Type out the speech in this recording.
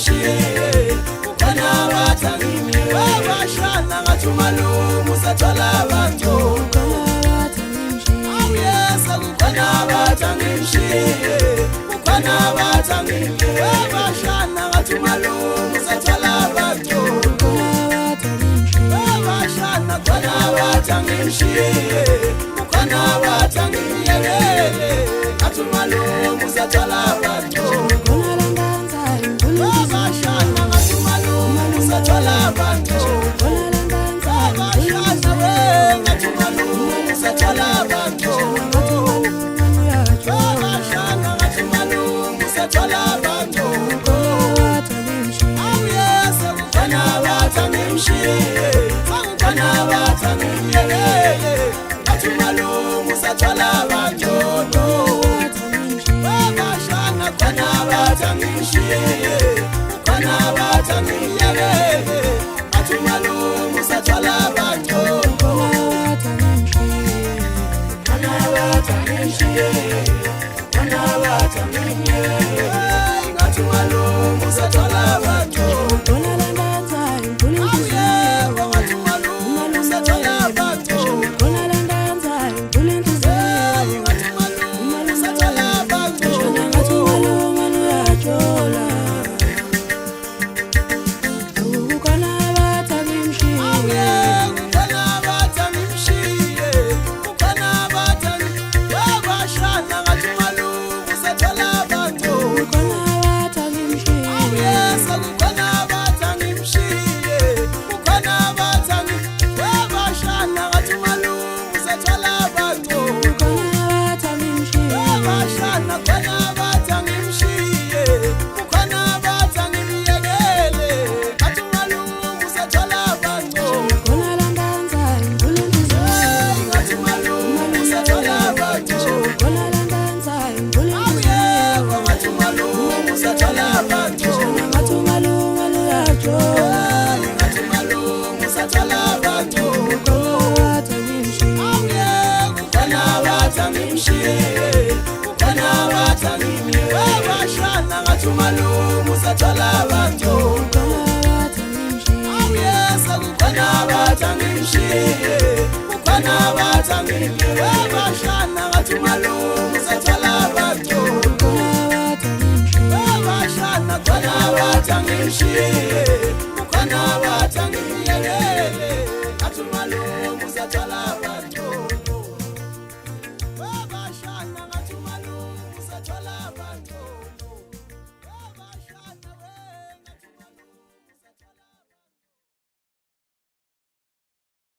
ngimshiye ukana wathangimi wabashana ngathumalo musathola abantu awuyesa ukana wathangimshiye ukana wathangimi wabashana ngathumalo musathola abantu wabashana ukana wathangimshiye ukana wathangimiyele ngathumalo musathola abantu wabashana ngathumalo musathola abantu wabashana we ngathumalo musathola abantu wabashana ngathumalo musathola abantu awuyesa ukana wathangimshiye ukana wathangimiyele ngathumalo musathola abantu wabashana ukana wathangimshiye ukana wathangimiyele ngathumalo musathola abantu ukana wathangimshiye ukana wathangimiyele ngathumalo musathola abantu ngathumalo musathola abantu awuyesa ukana wathangimshiye ukana wathangimi wabashana ngathumalo musathola abantu wabashana ukana wathangimshiye ukana wathangimiyele ngathumalo musathola